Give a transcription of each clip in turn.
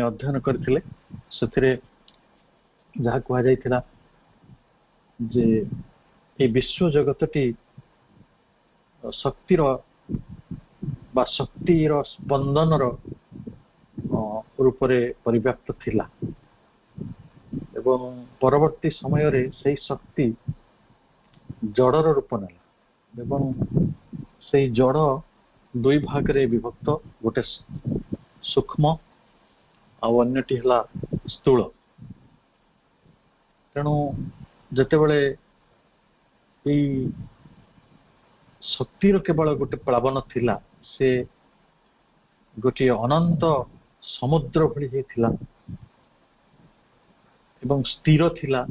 अध्ययन करथिले सेथिरे जहा कहा जाइथिला जे ए विश्व जगतटी शक्तिर बा शक्तिर स्पंदनर रूपरे परिव्याप्त थिला एवं परवर्ती समय रे सेही शक्ति जड़र रूप नेला एवं सेही जड़ दुई भाग रे विभक्त गोटे सूक्ष्म आउ अन्यटी हला स्थूल तेणु जेतेबेले शक्तिर केवल गोटे प्लावन थिला से गोटे अनंत समुद्र भली थिला एवं स्थिर थिला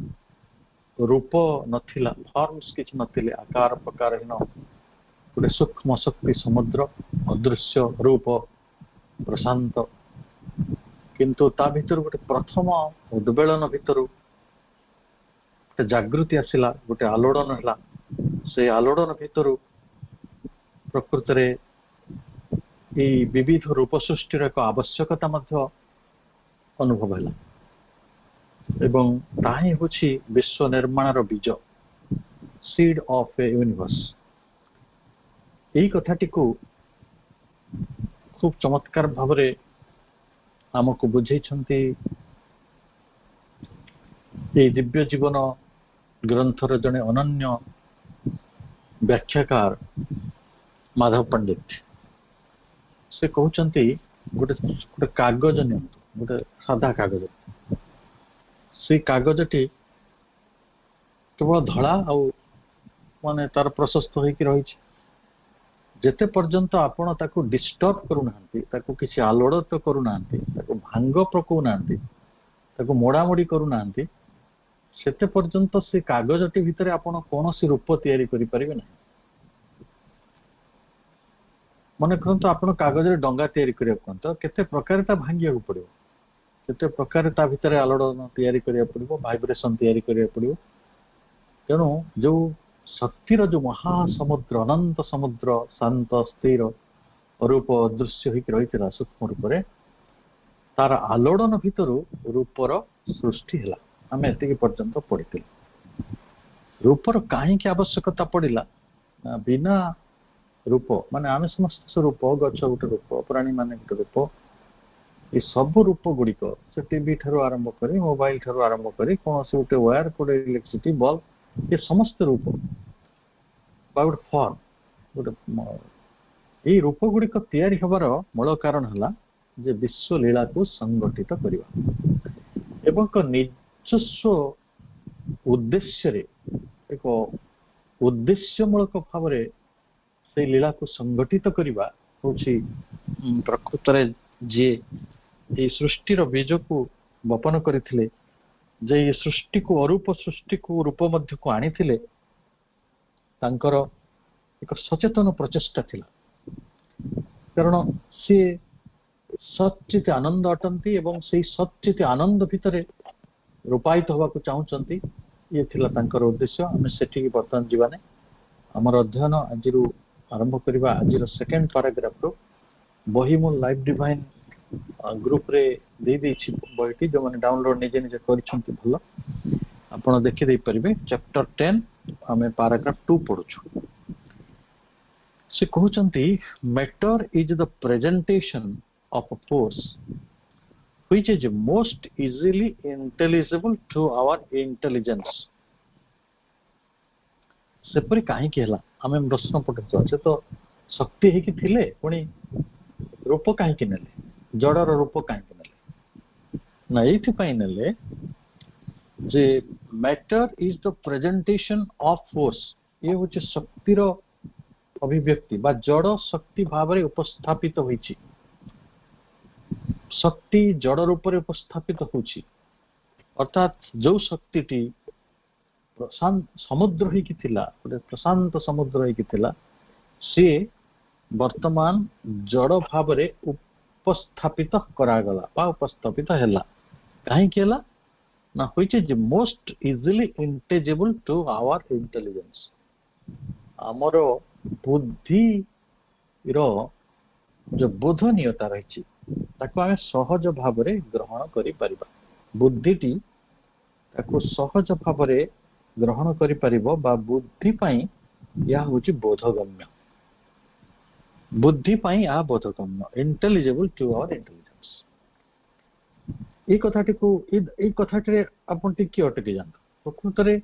रूप नथिला फॉर्म्स किछ नथिले आकार प्रकारहीन गोटे सूक्ष्म शक्ति समुद्र अदृश्य रूप प्रशांत किंतु ता भितर गोटे प्रथम उद्वेलन भितर गोटे जागृति आसिला गोटे आलोड़न हला से आलोड़न भितर प्रकृत रे विविध रूप सृष्टि एक आवश्यकता मध्य अनुभव है एवं ताही होछि विश्व निर्माण बीज सीड ऑफ ए यूनिवर्स यही कथाटी को खूब चमत्कार भाव रे आमको बुझेइछंती ये दिव्य जीवन ग्रंथर जने अनन्य व्याख्याकार माधव पंडित से कहते गोटे गोटे कागज नियंतु गोटे साधा कागज से कागजटी केवल धड़ा आउ माने तार प्रशस्त होइकी रही जेते पर्यंत आपण ताकू डिस्टर्ब करू नांती ताकू किसी आलोड़ित करू नांती ताकू भांग प्रकौ नांती ताकू मोड़ामोड़ी करू नांती सेते पर्यंत से कागजटी भितरे आपण कोनोसी रूप तयारी करि परिबे ना मन करंतु आपण कागज रे डंगा तयारी करिया कोंतो केते प्रकार ता भांगिया पड़िबो केते प्रकार ता भितरे आलोड़न तयारी करिया पड़िबो वाइब्रेशन तयारी करिया पड़िबो तेणु जो शक्तिर जो महासमुद्र अनंत समुद्र शांत स्थिर रूप दृश्य होइक रहितला सूक्ष्म रूप रे तार आलोड़न भितर रूपर सृष्टि हला आमे एतिकी पर्यंत पढ़िथिल रूपर काहे की आवश्यकता पड़िला बिना रूप माने आमे समस्त रूप गछ गोटे रूप प्राणी माने गोटे रूप ये सब रूप गुड़िक से टीवी ठारू आरंभ करी मोबाइल ठारू आरंभ करी कौन से गोटे वायर गोटे इलेक्ट्रिसिटी बल्ब ये समस्त रूप गोटे फॉर्म गोटे ये रूप गुड़िक तैयारी हबार मूल कारण हला जे विश्व लीला को संगठित करिवा एवं एक निजस्व उद्देश्य रे एक उद्देश्यमूलक भाव रे से लीला को संगठित करिवा होछि प्रकृत रे जे ये सृष्टिर बीज को बपन करथिले जे ये सृष्टि को अरूप सृष्टि को रूप मध्य को आनिथिले तांकर एक सचेतन प्रचेष्टा थिला कारण से सच्चित आनंद अटंती एवं से सच्चित आनंद भितरे रूपायित होबा को चाहूचंती ये थिला तांकर उद्देश्य हम सेठी बर्तन जीवाने हमर अध्ययन आजिरु आरंभ करबा आजिर सेकंड पैराग्राफ रो बही मो लाइव डिवाइन ग्रुप रे दे देछि बहीटी जो माने डाउनलोड निजे निजे करिसंती भलो आपण देखि दे परिबे चैप्टर 10 हमें पैराग्राफ 2 पढुछु से कहउचंती matter is the presentation of a force which is most easily intelligible to our intelligence सेपरि काहे केला हमें प्रश्न पढुछु अछि तो शक्ति हे कि थिले पुनी रूप काहे कि नेले जड़र रूप काहे कि नेले ना एथि पई नेले जे matter is the presentation of force ये होचे शक्तिर अभिव्यक्ति बा जड़ शक्ति भाव रे उपस्थापित होईछि शक्ति जड़ रूप रे उपस्थापित होछि अर्थात जो शक्तिटी प्रशांत समुद्र ही कि थिला प्रशांत समुद्र ही कि थिला से वर्तमान जड़ भाव रे उपस्थापित करा गला बा उपस्थापित हैला काहे केला ना होइचे जे most easily intelligible to our intelligence हमरो बुद्धि रो जो बोधनीयता रही ताको आमे सहज भावरे ग्रहण करि परिबा बुद्धिटी ताको सहज भावरे ग्रहण करि परिबो बा बुद्धि पई या होची बोधगम्य बुद्धि पई आ बोधगम्य इंटेलिजिबल टू आवर इंटेलिजेंस ए कथाटी को ए कथाटी आपण टिके अटके जान प्रकृतरे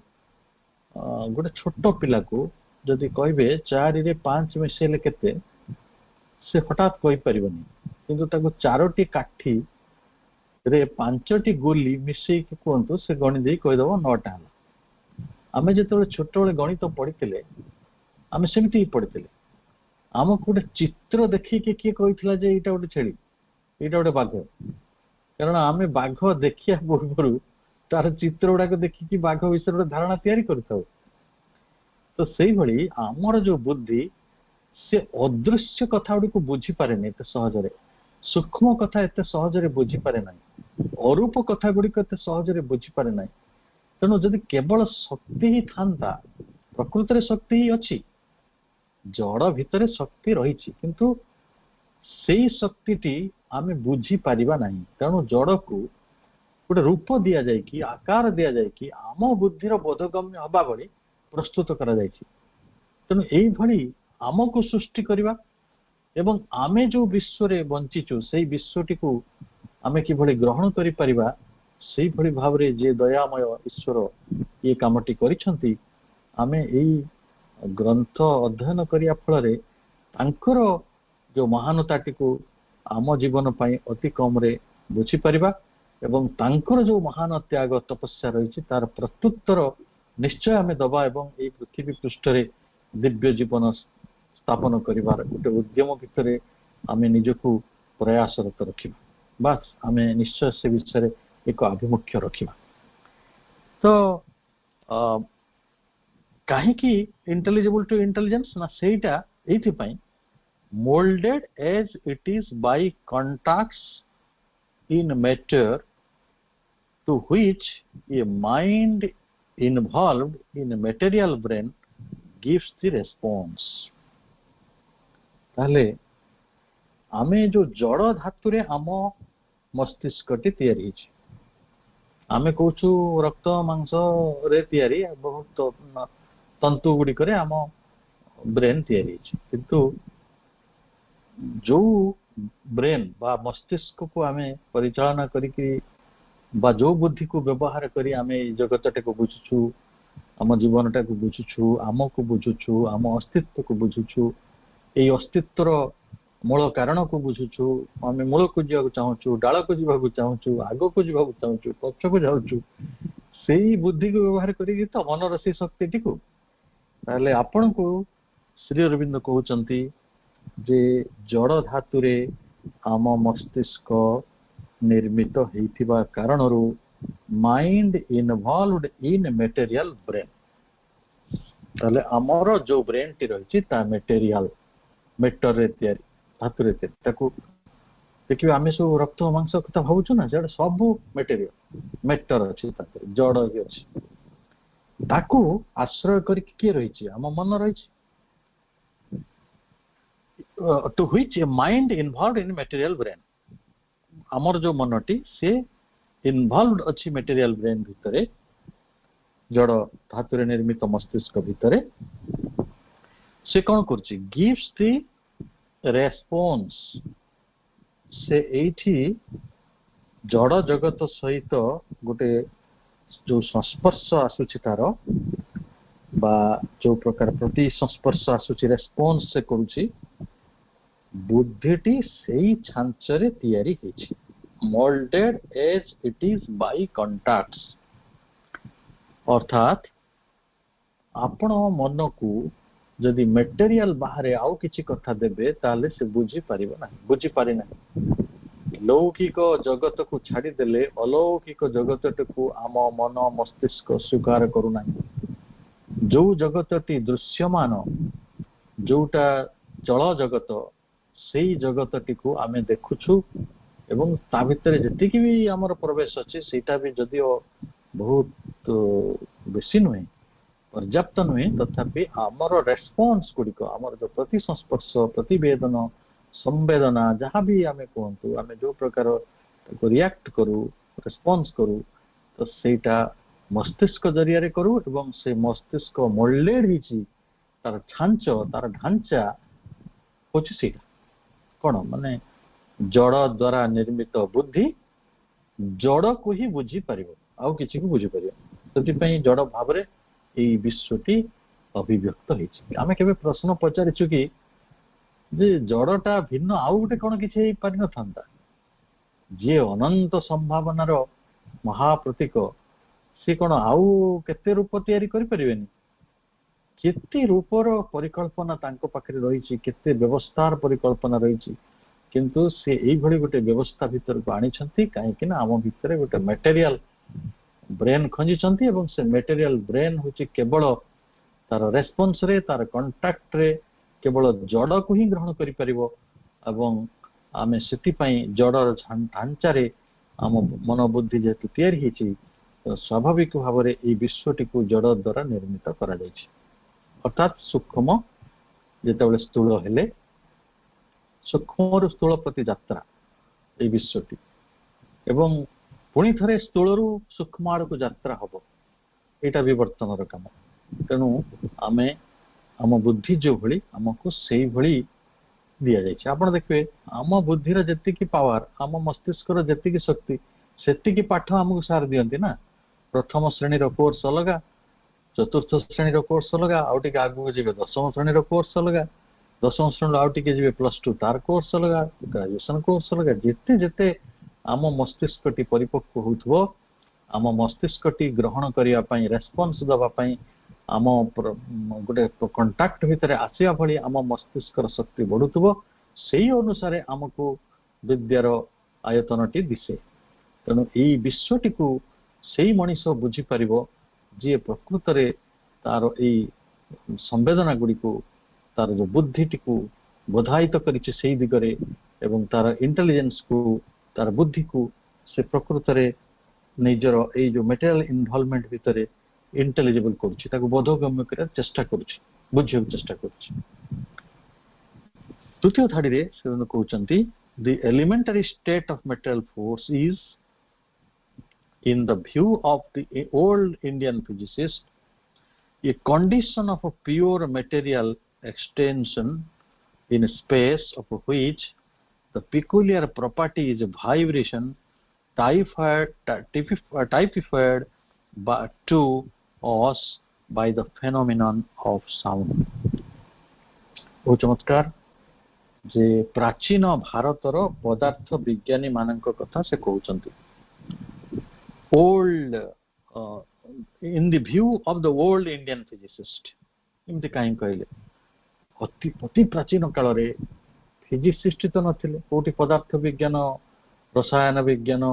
गोटे छोट पिला को जदि कहबे 4 रे 5 मिसेले केते से हठात कहि परिबनी किंतु ताको 4टी काठी रे 5टी गोली मिसई के कोंतो से गणि देई कहि दबो 9टा हला आमे जेते छोट बेले गणित पढितले आमे सेमती पढितले आमको गोटे चित्र देखि के किए कहितला जे एटा गोटे छेली एटा गोटे बाघ कारण आमे बाघ देखिया पूर्व तार चित्र गुड़ाक देखिकी बाघ विषय गोटे धारणा तैयारी करथाउ तो सेही भली आमर जो बुद्धि से अदृश्य कथा गुडी को बुझी पारे नै त सहजरे सूक्ष्म कथा एते सहजरे बुझी पारे नै अरूप कथा गुडी को एते सहजरे बुझी पारे नै तेणु जदि केवल शक्ति ही थांता प्रकृति रे शक्ति ही अछि जड़ भितरे शक्ति रहिछि किंतु सेही शक्तिटी आमे बुझी पारिबा नाही तेणु जड़ को गोटे रूप दिया जाए कि आकार दिया जाए कि आम बुद्धिर बोधगम्य हवा भली प्रस्तुत करा जायछि तेणु एई भली आमको सृष्टि करबा एवं आमे जो विश्व रे बंचिछु सेही विश्वटी को आमे कि भली ग्रहण करि परिबा सेही भली भावरे जे दयामय ईश्वर ये कामटी करिसंती आमे एई ग्रंथ अध्ययन करिया फल रे तांकर जो महानताटी को आम जीवन पाई अति कम रे बुझी परिबा एवं तांकर जो महान त्याग तपस्या रही तार प्रत्युत्तर निश्चय आमे दबा एवं ए पृथ्वी पृष्ठ रे दिव्य जीवन स्थापन करिवार गोटे उद्यम भितर आमे निजको प्रयासरत रखिबा बस आमे निश्चय से विषय एक अभिमुख्य रखिबा तो काहे कि इंटेलिजिबल टू इंटेलिजेंस ना सेटा एथि पई molded as it is by contacts in matter to which a mind involved in a material brain gives the response ताले आमे जो जड़ धातु रे आम मस्तिष्कटी तैयारी हिची आमे कहूछु रक्त मांस रे तैयारी बहुत तंतु गुडी करे आम ब्रेन तैयारी हिची किंतु जो ब्रेन बा मस्तिष्क को आमे परिचालना करिकि बा जो बुद्धि को व्यवहार करी आमे जगतटे को बुझुछु आम जीवनटा को बुझुछु आम को बुझुछु आम अस्तित्व को बुझुछु ए अस्तित्वर मूल कारण को बुझुछु आमे मूल को जीवा को चाहूछु डाल को जीवा को चाहूछु आगो को जीवा को चाहूछु पक्ष को जाउछु सेही बुद्धि को व्यवहार करिकि तो मनर से शक्तिटी को ताले आपण को श्री अरविंद कहउचंती जे जड़ धातु रे आम मस्तिष्क निर्मित हेतिबा कारणरू mind involved in material brain ताले हमर जो ब्रेन टी रहिछि ता मटेरियल मेटर रे तयारी धातु रे तयारी ताको देखिबे आमे सब रक्त मांस कथा भाबुछु ना जेड सब मटेरियल मेटर अछि ताको जड़ ही अछि ताको आश्रय करि के रहिछि हम मन रहिछि to which a mind involved in material brain amar jo manoti se involved achi material brain bhitare jada dhature nirmita mastiska bhitare se kon kurchi gives the response se eithi jada jagat sahito gote jo संस्पर्श आसुछि तारो बा जो प्रकार प्रति संस्पर्श आसुछि response से करूछि बुद्धिटी सेही छांचरे तैयारी हेछि moulded as it is by contacts अर्थात आपण मन को जदि मटेरियल बाहरे आउ किछि कथा देबे ताले से बुझी परिबो ना बुझी पारि ना लौकिक जगत को छाड़ी देले अलौकिक जगत को आम मन मस्तिष्क स्वीकार करू ना जो जगतटी दृश्यमान जोटा चल जगत सेही जगतटी को आमे देखुछु एवं ता भितर जतिकि भी हमर प्रवेश अछि सेटा भी जदिओ बहुत बेसी नुहे पर्याप्त नुहे तथापि हमर रेस्पॉन्स गुडी को हमर जो प्रति संस्पर्श प्रतिवेदन संवेदना जहाँ भी आमे कहतु आमे जो प्रकार रिएक्ट करू रेस्पॉन्स करू तो सेटा मस्तिष्क जरिया रे करू एवं से मस्तिष्क मोल्डेड हिची तार ढांच तार ढांचा होची सेटा कोन माने जड़ द्वारा निर्मित बुद्धि जड़ को ही बुझी परिबो आउ किछि को बुझी परिबो तति पई जड़ भाव रे एई विश्वटी अभिव्यक्त हिची आमे केबे प्रश्न पचारिछु कि जे जड़टा भिन्न आउ गोटे कोन किछि हेई पारि न थांता जे अनंत संभावनार महाप्रतीक से कोन आउ केते रूप तयारी करि परिबेनी केते रूपर परिकल्पना तांको पाखरे रहिछि केते व्यवस्थार परिकल्पना रहिछि किंतु से एई भली गोटे व्यवस्था भीतर को आनी छंती काहे कि ना आम भीतर गोटे मटेरियल ब्रेन खंजी छंती एवं से मटेरियल ब्रेन होछि केवल तार रेस्पॉन्स रे तार कांटेक्ट रे केवल जड़ को ही ग्रहण करि परिबो एवं आमे सेति पई जड़र ढांचा रे आम मन बुद्धि जेतु तयारी हिछि तो स्वाभाविक भाव रे एई विश्वटी को जड़ द्वारा निर्मित करा जायछि अर्थात सूक्ष्म जेतेबेले स्थूल हेले सूक्ष्म स्थूल प्रति यात्रा ए विश्वटी एवं पुणी थरे स्थूल रु सूक्ष्म आड़ को यात्रा हबो एटा विवर्तनर काम तेणु आमे आम बुद्धि जो भली आमको सेई भली दिया जायछि आपण देखबे आम बुद्धिर जेतिकी पावर आम मस्तिष्कर जेतिकी शक्ति सेतिकी पाठ हमको सार दियंती ना प्रथम श्रेणी रो कोर्स अलगा चतुर्थ श्रेणी रो कोर्स अलगा आउटी के आगु जेबे दशम श्रेणी रो कोर्स अलगा दशम श्रेणी आउटी के जेबे +2 तार कोर्स अलगा ग्रेजुएशन कोर्स अलगा जेते जेते आम मस्तिष्कटी परिपक्व होथबो आम मस्तिष्कटी ग्रहण करिया पई रेस्पॉन्स दबा पई आम गोटे कांटेक्ट भितर आसिया भली आम मस्तिष्कर शक्ति बढ़ुथबो सेही अनुसार आमको विद्यार आयतनटी दिसे तेणु एई विश्वटी को सेही मनीष बुझी परिबो जे प्रकृत रे तार एई संवेदना गुडी को तार जो बुद्धिटी को बोधायित करिছে सेही दिगरे एवं तार इंटेलिजेंस को तार बुद्धि को से प्रकृत रे निजर एई जो मटेरियल इन्वॉल्वमेंट भितर इंटेलिजिबल करूछि ताको बोधगम्य कर चेष्टा करूछि बुझियो चेष्टा करूछि तृतीय धाडी रे से कहउचंती the elementary state of material force is in the view of the old Indian physicist a condition of a pure material extension in space of which the peculiar property is vibration typified by to us by the phenomenon of sound ओ चमत्कार जे प्राचीन भारतर पदार्थ विज्ञानी मानक कथा से कहउचंती old in the view of the old Indian physicist इमते काई कहले अति प्राचीन काल रे फिजिसिस्ट तो नथिले कोटी पदार्थ विज्ञान रसायन विज्ञान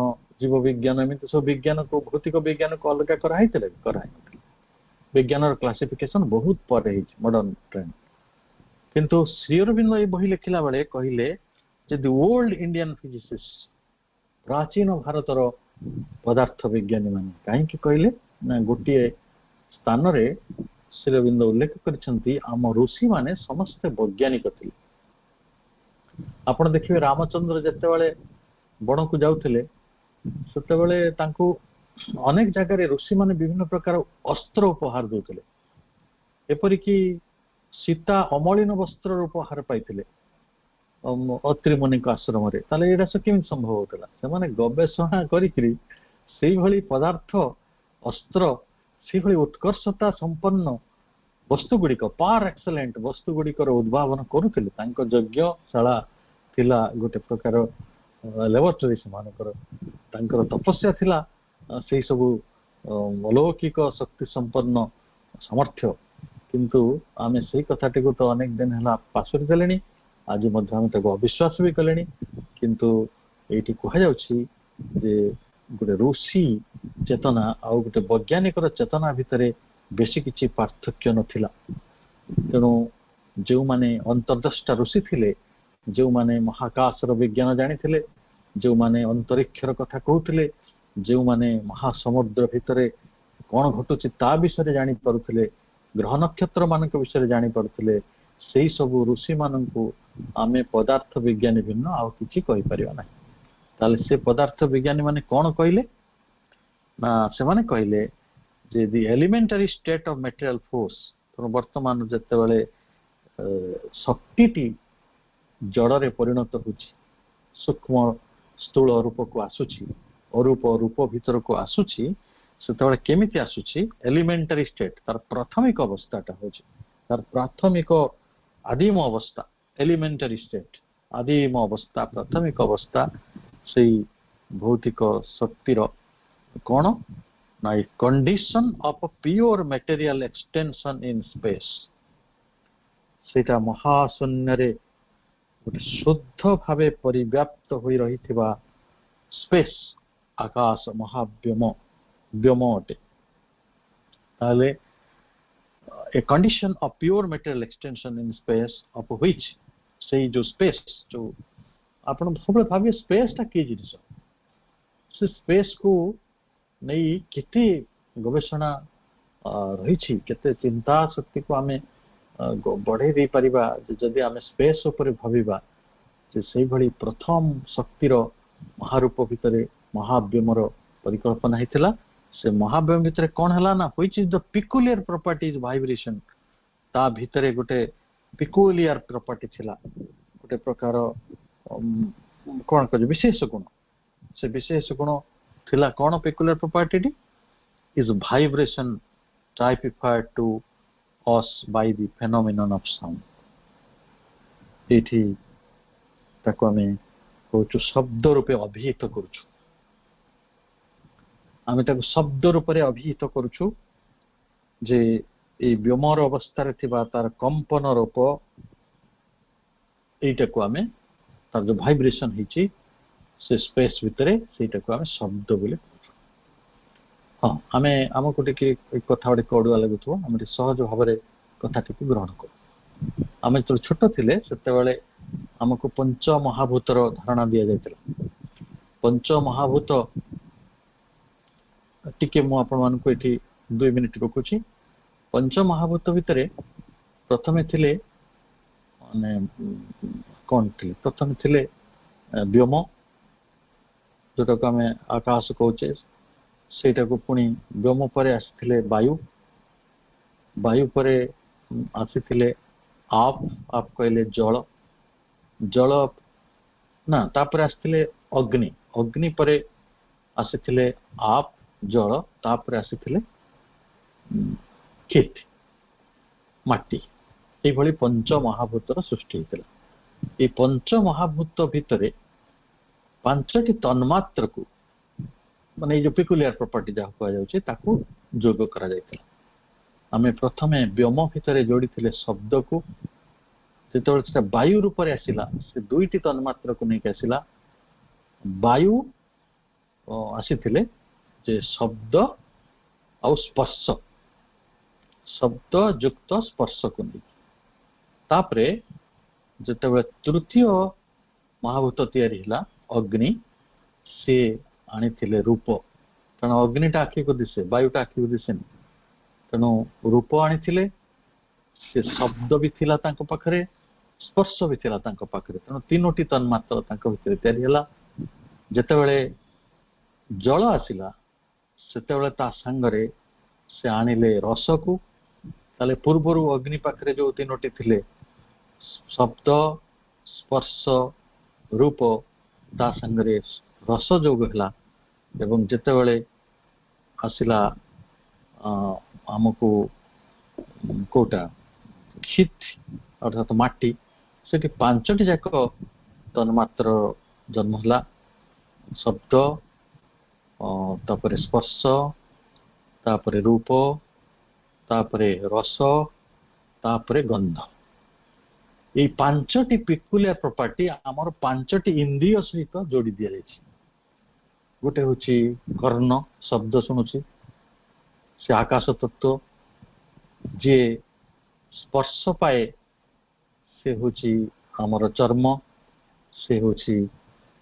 जीव विज्ञान एमिति सब विज्ञान को भौतिक विज्ञान को अलग कराइतले विज्ञानर क्लासिफिकेशन बहुत पर है मॉडर्न ट्रेंड किंतु श्री अरविंद ए बही लिखिला बेले कहिले जे द ओल्ड इंडियन फिजिसिस्ट प्राचीन भारतर पदार्थ विज्ञानी माने काहे कहले ना गोटे स्थान रे श्री अरविंद उल्लेख करछंती आम ऋषि माने समस्त वैज्ञानिक थिले आपण देखिबे रामचंद्र जते बेले बण को जाउथिले सेते बेले तांको अनेक जगह रे ऋषि माने विभिन्न प्रकार अस्त्र उपहार देउथिले एपरि कि सीता अमलिन वस्त्र उपहार पाइथिले अत्रि मुनि को आश्रम रे ताले एडा से केम संभव होतला से माने गवेषणा करिकरी सेही भली पदार्थ अस्त्र सेही भली उत्कर्षता संपन्न वस्तु गुडी को पार एक्सीलेंट वस्तु गुडी को उद्भावन करूथिले तांको यज्ञशाला थिला गोटे प्रकार लेबोरेटरी समानकर तांकर तपस्या थिला सेही सब अलौकिक शक्ति संपन्न सामर्थ्य किंतु आमे सेही कथाटी को तो अनेक दिन हला पासुरी देलेनी आज मध्य आम ताको अविश्वास भी कले किंतु एटी कह जाउछि जे गोटे ऋषि चेतना आउ गोटे वैज्ञानिक चेतना भितरे बेसी किछि पार्थक्य नथिला तेणु जो माने अंतर्दृष्टा ऋषि थिले जो माने महाकाशर विज्ञान जानी थिले जो माने अंतरिक्षर कथा कहउथिले जो माने महासमुद्र भितरे कोन घटुछि ता विषय जानी परुथिले ग्रह नक्षत्र मानक विषय जानी परुथिले ସେଇ ସବୁ ଋଷି ମାନଙ୍କୁ ଆମେ ପଦାର୍ଥ ବିଜ୍ଞାନୀ ଭିନ୍ନ ଆଉ କିଛି କହିପାରିବା ନାହିଁ। ତାହେଲେ ସେ ପଦାର୍ଥ ବିଜ୍ଞାନୀ ମାନେ କଣ କହିଲେ ନା ସେମାନେ କହିଲେ ଯେ the elementary state of material force, ବର୍ତ୍ତମାନ ଯେତେବେଳେ ଶକ୍ତିଟି ଜଡ଼ରେ ପରିଣତ ହେଉଛି, ସୂକ୍ଷ୍ମ ସ୍ଥୂଳ ରୂପକୁ ଆସୁଛି, ଅରୂପ ରୂପ ଭିତରକୁ ଆସୁଛି, ସେତେବେଳେ କେମିତି ଆସୁଛି? ଏଲିମେଣ୍ଟାରୀ ଷ୍ଟେଟ୍, ତାର ପ୍ରାଥମିକ ଅବସ୍ଥାଟା ହେଉଛି, ତାର ପ୍ରାଥମିକ ଆଦିମ ଅବସ୍ଥା, ଏଲିମେଣ୍ଟାରୀ ଷ୍ଟେଟ୍, ଆଦିମ ଅବସ୍ଥା, ପ୍ରାଥମିକ ଅବସ୍ଥା, ସେଇ ଭୌତିକ ଶକ୍ତିର କଣ ନା a condition of pure material extension in space. ସେଇଟା ମହାଶୂନ୍ୟରେ ଗୋଟେ ଶୁଦ୍ଧ ଭାବେ ପରିବ୍ୟାପ୍ତ ହୋଇ ରହିଥିବା ସ୍ପେସ୍, ଆକାଶ, ମହାବ୍ୟୋମ, ବ୍ୟୋମ ଅଟେ। ତାହେଲେ a condition of pure material extension in space of which, ସେଇ ଯୋଉ ସ୍ପେସ୍, ଯୋଉ ଆପଣ ସବୁବେଳେ ଭାବିବେ ସ୍ପେସ୍ଟା କି ଜିନିଷ, ସେ ସ୍ପେସ୍କୁ ନେଇ କେତେ ଗବେଷଣା ରହିଛି, କେତେ ଚିନ୍ତା ଶକ୍ତିକୁ ଆମେ ବଢେଇ ଦେଇପାରିବା ଯଦି ଆମେ ସ୍ପେସ୍ ଉପରେ ଭାବିବା ଯେ ସେଇଭଳି ପ୍ରଥମ ଶକ୍ତିର ମହାରୂପ ଭିତରେ ମହାବ୍ୟୋମର ପରିକଳ୍ପନା ହେଇଥିଲା। ସେ ମହାବ୍ୟୋମ ଭିତରେ କଣ ହେଲା ନା which is the peculiar properties vibration, ତା ଭିତରେ ଗୋଟେ peculiar property ଥିଲା, ଗୋଟେ ପ୍ରକାର କଣ କହିବେ ବିଶେଷ ଗୁଣ। ସେ ବିଶେଷ ଗୁଣ ଥିଲା କଣ? peculiar property is vibration typified to us by the phenomenon of sound। ଏଇଠି ତାକୁ ଆମେ କହୁଛୁ ଶବ୍ଦ ରୂପେ ଅଭିହିତ କରୁଛୁ, ଆମେ ତାକୁ ଶବ୍ଦ ରୂପରେ ଅଭିହିତ କରୁଛୁ ଯେ ଏଇ ବ୍ୟୋମର ଅବସ୍ଥାରେ ଥିବା ତାର କମ୍ପନ ରୂପ, এইଟାକୁ ଆମେ ତାର ଯୋଉ ଭାଇବ୍ରେସନ ହେଇଛି ସେ ସ୍ପେସ୍ ଭିତରେ, ସେଇଟାକୁ ଆମେ ଶବ୍ଦ ବୋଲି କହୁଛୁ। ହଁ, ଆମେ ଆମକୁ ଟିକେ କଥା ଟିକେ ଅଡୁଆ ଲାଗୁଥିବ, ଆମେ ଟିକେ ସହଜ ଭାବରେ କଥାଟିକୁ ଗ୍ରହଣ କରୁ। ଆମେ ଯେତେବେଳେ ଛୋଟ ଥିଲେ ସେତେବେଳେ ଆମକୁ ପଞ୍ଚ ମହାଭୂତର ଧାରଣା ଦିଆଯାଇଥିଲା। ପଞ୍ଚ ମହାଭୂତ ଟିକେ ମୁଁ ଆପଣମାନଙ୍କୁ ଏଠି 2 ମିନିଟ୍ ରୋକୁଛି। ପଞ୍ଚ ମହାଭୂତ ଭିତରେ ପ୍ରଥମେ ଥିଲେ ମାନେ କଣ ଥିଲେ? ପ୍ରଥମେ ଥିଲେ ବ୍ୟୋମ, ଯୋଉଟାକୁ ଆମେ ଆକାଶ କହୁଛେ, ସେଇଟାକୁ ପୁଣି ବ୍ୟୋମ ପରେ ଆସିଥିଲେ ବାୟୁ, ବାୟୁ ପରେ ଆସିଥିଲେ ଆପ୍, ଆପ୍ କହିଲେ ଜଳ, ଜଳ ନା ତାପରେ ଆସିଥିଲେ ଅଗ୍ନି, ଅଗ୍ନି ପରେ ଆସିଥିଲେ ଆପ୍ ଜଳ, ତାପରେ ଆସିଥିଲେ କ୍ଷିତ୍ ମାଟି। এইଭଳି ପଞ୍ଚ ମହାଭୂତର ସୃଷ୍ଟି ହେଇଥିଲା। এই ପଞ୍ଚ ମହାଭୂତ ଭିତରେ 5ଟି ତନ୍ମାତ୍ରକୁ, ମାନେ ଏଇ ଯୋଉ ପିକୁଲିଆର ପ୍ରପର୍ଟି ଯାହା କୁହାଯାଉଛି, ତାକୁ ଯୋଗ କରାଯାଇଥିଲା। ଆମେ ପ୍ରଥମେ ବ୍ୟୋମ ଭିତରେ ଯୋଡ଼ିଥିଲେ ଶବ୍ଦକୁ, ଯେତେବେଳେ ସେଟା ବାୟୁ ରୂପରେ ଆସିଲା, ସେ 2ଟି ତନ୍ମାତ୍ରକୁ ନେଇକି ଆସିଲା। ବାୟୁ ଆସିଥିଲେ ଯେ ଶବ୍ଦ ଆଉ ସ୍ପର୍ଶ, ଶବ୍ଦ ଯୁକ୍ତ ସ୍ପର୍ଶକୁ ନେଇକି। ତାପରେ ଯେତେବେଳେ ତୃତୀୟ ମହାଭୂତ ତିଆରି ହେଲା ଅଗ୍ନି, ସେ ଆଣିଥିଲେ ରୂପ, କାରଣ ଅଗ୍ନିଟା ଆଖିକୁ ଦିଶେ, ବାୟୁଟା ଆଖିକୁ ଦିଶେନି, ତେଣୁ ରୂପ ଆଣିଥିଲେ। ସେ ଶବ୍ଦ ବି ଥିଲା ତାଙ୍କ ପାଖରେ, ସ୍ପର୍ଶ ବି ଥିଲା ତାଙ୍କ ପାଖରେ, ତେଣୁ 3ଟି ତନ୍ମାତ୍ର ତାଙ୍କ ଭିତରେ ତିଆରି ହେଲା। ଯେତେବେଳେ ଜଳ ଆସିଲା ସେତେବେଳେ ତା ସାଙ୍ଗରେ ସେ ଆଣିଲେ ରସକୁ। ତାହେଲେ ପୂର୍ବରୁ ଅଗ୍ନି ପାଖରେ ଯୋଉ 3ଟି ଥିଲେ ଶବ୍ଦ, ସ୍ପର୍ଶ, ରୂପ, ତା ସାଙ୍ଗରେ ରସ ଯୋଗ ହେଲା। ଏବଂ ଯେତେବେଳେ ଆସିଲା ଆମକୁ କୋଉଟା କ୍ଷିତ୍ ଅର୍ଥାତ ମାଟି, ସେଠି 5ଟି ଯାକ ତନ୍ମାତ୍ର ଜନ୍ମ ହେଲା, ଶବ୍ଦ, ତାପରେ ସ୍ପର୍ଶ, ତାପରେ ରୂପ, ତାପରେ ରସ, ତାପରେ ଗନ୍ଧ। এই 5ଟି ପିକୁଲିଆର ପ୍ରପର୍ଟି ଆମର 5ଟି ଇନ୍ଦ୍ରିୟ ସହିତ ଯୋଡ଼ି ଦିଆଯାଇଛି। ଗୋଟେ ହଉଛି କର୍ଣ୍ଣ, ଶବ୍ଦ ଶୁଣୁଛି, ସେ ଆକାଶ ତତ୍ତ୍ୱ। ଯିଏ ସ୍ପର୍ଶ ପାଏ ସେ ହଉଛି ଆମର ଚର୍ମ, ସେ ହଉଛି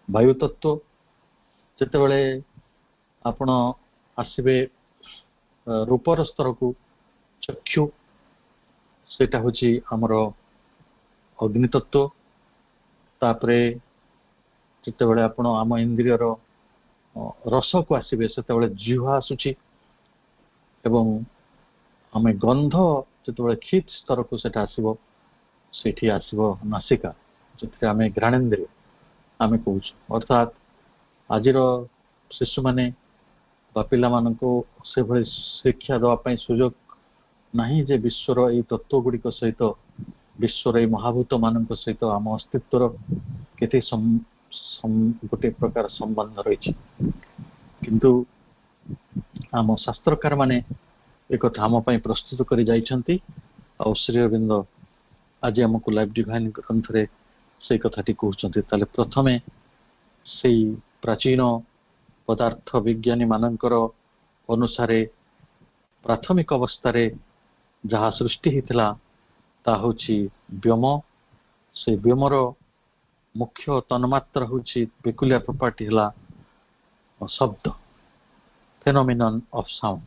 ବାୟୁ ତତ୍ତ୍ୱ। ଯେତେବେଳେ ଆପଣ ଆସିବେ ରୂପର ସ୍ତରକୁ, ଚକ୍ଷୁ, ସେଇଟା ହଉଛି ଆମର ଅଗ୍ନି ତତ୍ତ୍ୱ, ତାପରେ ଯେତେବେଳେ ଆପଣ ଆମ ଇନ୍ଦ୍ରିୟର ରସକୁ ଆସିବେ ସେତେବେଳେ ଜିହ୍ୱା ଆସୁଛି, ଏବଂ ଆମେ ଗନ୍ଧ ଯେତେବେଳେ କ୍ଷିତ୍ ସ୍ତରକୁ ସେଟା ଆସିବ ସେଠି ଆସିବ ନାସିକା, ସେଥିରେ ଆମେ ଘ୍ରାଣେନ୍ଦ୍ରିୟ ଆମେ କହୁଛୁ। ଅର୍ଥାତ୍ ଆଜିର ଶିଶୁମାନେ ବା ପିଲାମାନଙ୍କୁ ସେଭଳି ଶିକ୍ଷା ଦେବା ପାଇଁ ସୁଯୋଗ ନାହିଁ ଯେ ବିଶ୍ୱର ଏଇ ତତ୍ତ୍ୱ ଗୁଡ଼ିକ ସହିତ, ବିଶ୍ୱର ଏଇ ମହାଭୂତ ମାନଙ୍କ ସହିତ ଆମ ଅସ୍ତିତ୍ୱର କେତେ ଗୋଟେ ପ୍ରକାର ସମ୍ବନ୍ଧ ରହିଛି। କିନ୍ତୁ ଆମ ଶାସ୍ତ୍ରକାର ମାନେ ଏକଥା ଆମ ପାଇଁ ପ୍ରସ୍ତୁତ କରି ଯାଇଛନ୍ତି, ଆଉ ଶ୍ରୀ ଅରବିନ୍ଦ ଆଜି ଆମକୁ ଲାଇଫ୍ ଡିଭାଇନ୍ ଗ୍ରନ୍ଥରେ ସେଇ କଥାଟି କହୁଛନ୍ତି। ତାହେଲେ ପ୍ରଥମେ ସେଇ ପ୍ରାଚୀନ ପଦାର୍ଥ ବିଜ୍ଞାନୀ ମାନଙ୍କର ଅନୁସାରେ ପ୍ରାଥମିକ ଅବସ୍ଥାରେ ଯାହା ସୃଷ୍ଟି ହେଇଥିଲା ତାହା ହେଉଛି ବ୍ୟୋମ। ସେ ବ୍ୟୋମର ମୁଖ୍ୟ ତନ୍ମାତ୍ରା ହେଉଛି ପେକୁଲିଆର ପ୍ରପର୍ଟି ହେଲା ଶବ୍ଦ, ଫେନୋମିନନ୍ ଅଫ୍ ସାଉଣ୍ଡ।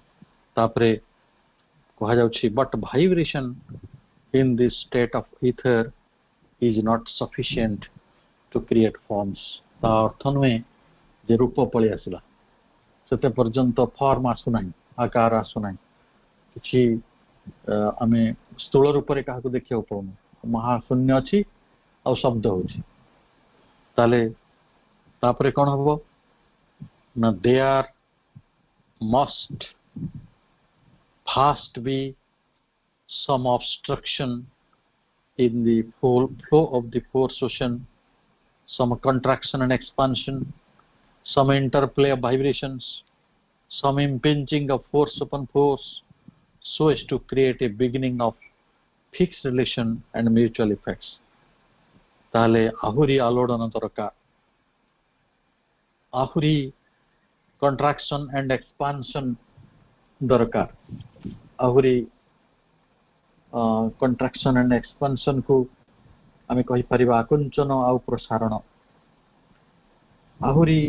ତାପରେ କୁହାଯାଉଛି but vibration in this state of ether is not sufficient to create forms। ତା ଅର୍ଥ ନୁହେଁ ଯେ ରୂପ ପଳେଇ ଆସିଲା, ସେତେ ପର୍ଯ୍ୟନ୍ତ ଫର୍ମ ଆସୁନାହିଁ, ଆକାର ଆସୁନାହିଁ, କିଛି ଆମେ ସ୍ଥୂଳ ରୂପରେ କାହାକୁ ଦେଖିବାକୁ ପାଉନୁ, ମହାଶୂନ୍ୟ ଅଛି ଆଉ ଶବ୍ଦ ହଉଛି। ତାହେଲେ ତାପରେ କ'ଣ ହବ ନା there must first be some obstruction in the flow of the force ocean, some contraction and expansion, some interplay of vibrations, some impinging of force upon force, so as to create a beginning of fixed relation and mutual effects। ତାହେଲେ ଆହୁରି ଆଲୋଡ଼ନ ଦରକାର, ଆହୁରି contraction and expansion ଦରକାର, ଆହୁରି contraction and expansion କୁ ଆମେ କହିପାରିବା ଆକୁଞ୍ଚନ ଆଉ ପ୍ରସାରଣ। ଆହୁରି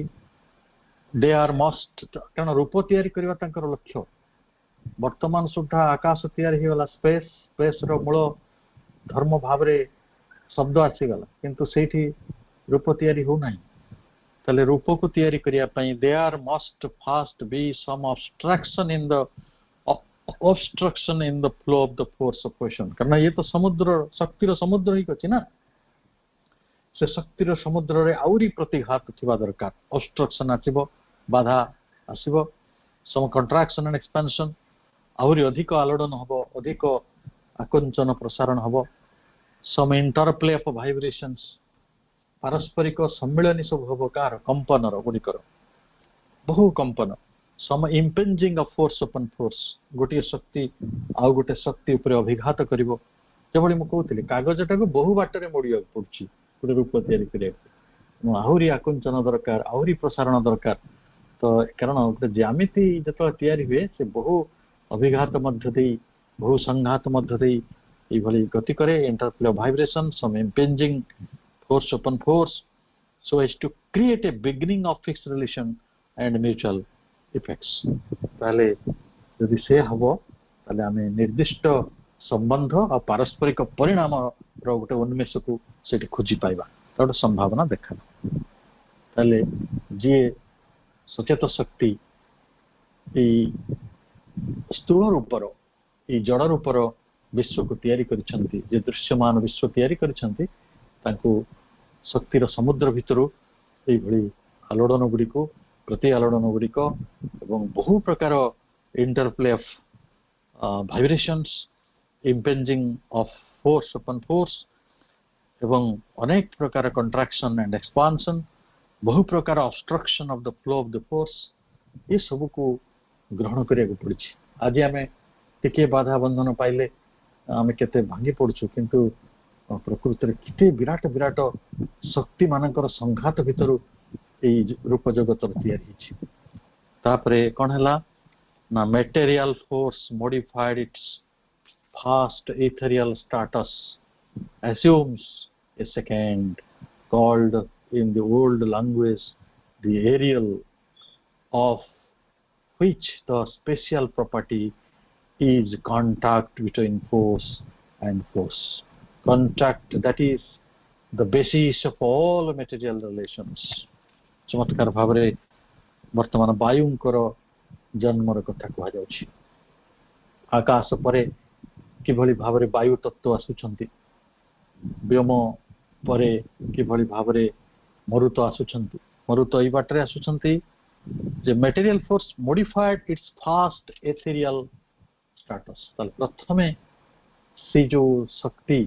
there must, କାରଣ ରୂପ ତିଆରି କରିବା ତାଙ୍କର ଲକ୍ଷ୍ୟ। ବର୍ତ୍ତମାନ ସୁଦ୍ଧା ଆକାଶ ତିଆରି ହେଇଗଲା, ସ୍ପେସର ମୂଳ ଧର୍ମ ଭାବରେ ଶବ୍ଦ ଆସିଗଲା, କିନ୍ତୁ ସେଇଠି ରୂପ ତିଆରି ହଉନାହିଁ। ତାହେଲେ ରୂପକୁ ତିଆରି କରିବା ପାଇଁ there must first be some obstruction in the flow of the force of ocean। କାରଣ ଇଏ ତ ସମୁଦ୍ର, ଶକ୍ତିର ସମୁଦ୍ର ହେଇକି ଅଛି ନା, ସେ ଶକ୍ତିର ସମୁଦ୍ରରେ ଆହୁରି ପ୍ରତିଘାତ ଥିବା ଦରକାର। ଅବଷ୍ଟ୍ରକ୍ସନ୍ ଆସିବ, ବାଧା ଆସିବ, some contraction and expansion, ଆହୁରି ଅଧିକ ଆଲୋଡ଼ନ ହବ, ଅଧିକ ଆକୁଞ୍ଚନ ପ୍ରସାରଣ ହବ, some interplay of vibrations, ପାରସ୍ପରିକ ସମ୍ମିଳନୀ ସବୁ ହବ, କାହାର କମ୍ପନର ଗୁଡ଼ିକର, ବହୁ କମ୍ପନ, some impinging of force upon force, ଗୋଟିଏ ଶକ୍ତି ଆଉ ଗୋଟେ ଶକ୍ତି ଉପରେ ଅଭିଘାତ କରିବ। ଯେଭଳି ମୁଁ କହୁଥିଲି କାଗଜଟାକୁ ବହୁ ବାଟରେ ମୋଡ଼ିବାକୁ ପଡୁଛି ଗୋଟେ ରୂପ ତିଆରି କରିବାକୁ, ଆହୁରି ଆକୁଞ୍ଚନ ଦରକାର, ଆହୁରି ପ୍ରସାରଣ ଦରକାର। ତ କାରଣ ଗୋଟେ ଜ୍ୟାମିତି ଯେତେବେଳେ ତିଆରି ହୁଏ ସେ ବହୁ ଅଭିଘାତ ମଧ୍ୟ ଦେଇ, ବହୁ ସଂଘାତ ମଧ୍ୟ ଦେଇ ଏଇଭଳି ଗତି କରେ। Interplay of vibration, some impinging force upon force, so as to create a beginning of fixed relation and mutual effects। ତାହେଲେ ଯଦି ସେ ହବ ତାହେଲେ ଆମେ ନିର୍ଦ୍ଦିଷ୍ଟ ସମ୍ବନ୍ଧ ଆଉ ପାରସ୍ପରିକ ପରିଣାମର ଗୋଟେ ଉନ୍ମେଷକୁ ସେଠି ଖୋଜି ପାଇବା, ଗୋଟେ ସମ୍ଭାବନା ଦେଖାବ। ତାହେଲେ ଯିଏ ସଚେତ ଶକ୍ତି ଏଇ ସ୍ଥୂଳ ରୂପର, ଏଇ ଜଡ଼ ରୂପର ବିଶ୍ୱକୁ ତିଆରି କରିଛନ୍ତି, ଯେ ଦୃଶ୍ୟମାନ ବିଶ୍ୱ ତିଆରି କରିଛନ୍ତି, ତାଙ୍କୁ ଶକ୍ତିର ସମୁଦ୍ର ଭିତରୁ ଏଇଭଳି ଆଲୋଡ଼ନ ଗୁଡ଼ିକୁ, ପ୍ରତି ଆଲୋଡ଼ନ ଗୁଡ଼ିକ ଏବଂ ବହୁ ପ୍ରକାର interplay of vibrations, impinging of force upon force ଏବଂ ଅନେକ ପ୍ରକାର କଣ୍ଟ୍ରାକ୍ସନ୍ ଆଣ୍ଡ ଏକ୍ସପାନ୍ସନ୍, ବହୁ ପ୍ରକାର obstruction of the flow of the force, ଏସବୁକୁ ଗ୍ରହଣ କରିବାକୁ ପଡ଼ିଛି। ଆଜି ଆମେ ଟିକେ ବାଧା ବନ୍ଧନ ପାଇଲେ ଆମେ କେତେ ଭାଙ୍ଗି ପଡ଼ୁଛୁ, କିନ୍ତୁ ପ୍ରକୃତରେ କେତେ ବିରାଟ ବିରାଟ ଶକ୍ତି ମାନଙ୍କର ସଂଘାତ ଭିତରୁ ଏଇ ରୂପ ଜଗତର ତିଆରି ହେଇଛି। ତାପରେ କ'ଣ ହେଲା ନା material force modified its fast ethereal status, assumes a second, called in the old language the aerial, of which the special property is contact between force and force। contact that is the basis of all material relations चमत्कार भावरे वर्तमान वायुंकर जन्मर कथा कह जाउछि आकाश परे किभଳି भावरे वायु तत्व आसुछंती व्योम परे किभଳି भावरे मरुत आसुछंती मरुत एई बाटरे आसुछंती जे material force modified its first ethereal status तल प्रथमे से जो शक्ति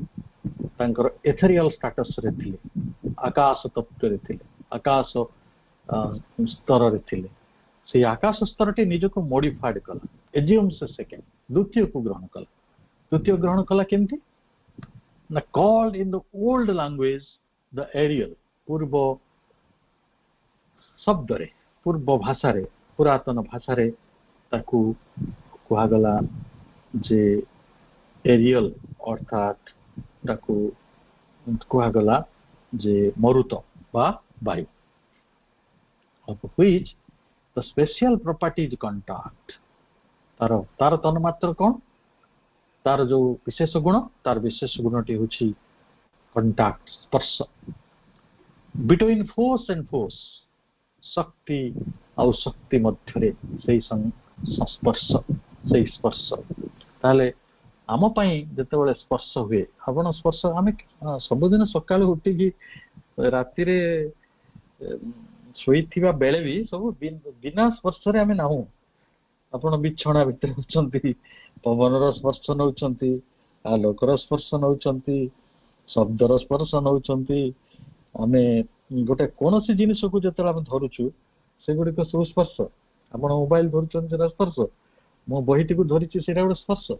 तांकर एथेरियल स्टेटस रे थिले आकाश तत्व रे थिले आकाश स्तर रे थिले से आकाश स्तरटी निजको मॉडिफाइड कला एजियम से सेकेंड द्वितीय को ग्रहण कला द्वितीय ग्रहण कला केमती ना called in the old language the एरियल पूर्व शब्द रे पूर्व भाषा रे पुरातन भाषा रे ताकू कुहा गला जे एरियल अर्थात ताकू कुहा गला जे मरुत बा वायु of which the special property is contact तार तन मात्र कौन तार जो विशेष गुण तार विशेष गुणटी होछि कंटाक्ट स्पर्श बिटवीन फोर्स एंड फोर्स शक्ति और शक्ति मध्य रे सेही संस्पर्श सेही स्पर्श ताले आम पई जतेबेले स्पर्श हुए आपण स्पर्श आमे सब दिन सकाळ उठी की राति रे सोईथिबा बेले भी सब बिना स्पर्श रे आमे नाहु आपण बिछणा भितर होचंती पवनर स्पर्श नउचंती आलोकर स्पर्श नउचंती शब्दर स्पर्श नउचंती आमे गोटे कोनोसी जिनिस को जतला हम धरुछु से गुडी को सब स्पर्श आपण मोबाइल धरुचन से स्पर्श मो बहिटी को धरिछि सेटा गोटे स्पर्श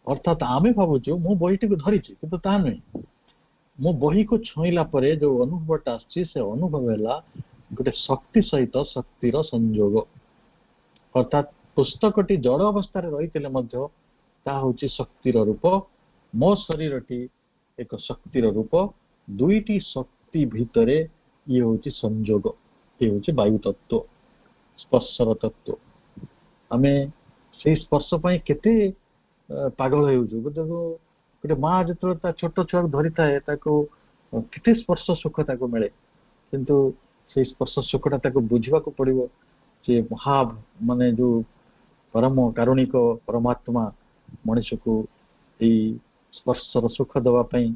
अर्थात आमे भाबुछु मो बहिटी को धरिछि किंतु ता नै मो बही को छुईला परे जो अनुभवटा आछि से अनुभव हैला गोटे शक्ति सहित शक्तिर संयोग अर्थात पुस्तकटी जड़ अवस्था रे रहितले मध्य ता होछि शक्तिर रूप मो शरीरटी एक शक्तिर रूप दुईटी शक्ति भितरे ये होछि संयोग ये होछि वायु तत्व स्पर्शर तत्व आमे से स्पर्श पई केते पागल हेउछु गोटे माँ जतले ता छोट छुआ धरि थाए ताको केते स्पर्श सुख ताको मिले किंतु से स्पर्श सुखटा ताको बुझिबा को पड़िबो जे महा माने जो परम कारुणिक परमात्मा मनुष्य को ए स्पर्शर सुख दवा पई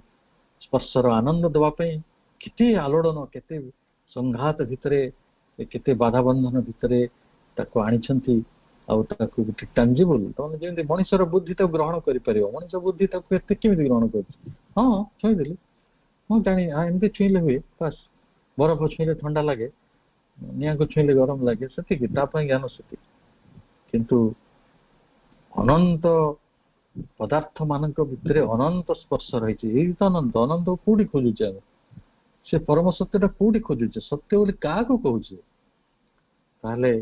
स्पर्शर आनंद दवा पई केते आलोड़न केते संघात भितरे केते बाधा बंधन भितरे ताको आनिछंती आ ताको गोटे टांजिबल तने जेंति मनुष्यर बुद्धि तो ग्रहण करि परिबो मनुष्य बुद्धि ताको एते केमिति ग्रहण करछि हां छुई देली मो जानि आ एमति छुईले हुए बस बरफ छुईले ठंडा लागे निया को छुईले गरम लागे सती कि तापय ज्ञान सती किंतु अनंत पदार्थ मानक भितरे अनंत स्पर्श रहिछि एई तो अनंत अनंत कोडी खोजुचे से परम सत्यटा कोडी खोजुचे सत्य बोली का को कहूचे ताले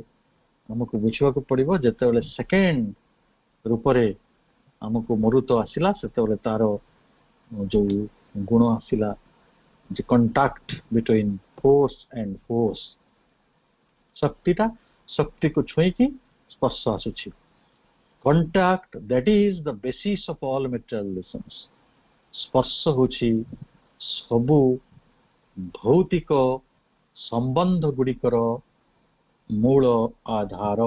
हमको बुझिबा को पड़िबो जतेबेले सेकेंड रूप रे हमको मरुत आसिला सेतेबेले तार जो गुण आसिला जे contact between force and force शक्तिटा शक्ति को छुई की स्पर्श आसुछि contact that is the basis of all material relations स्पर्श होछि सबु भौतिक संबंध गुडिकर मूल आधार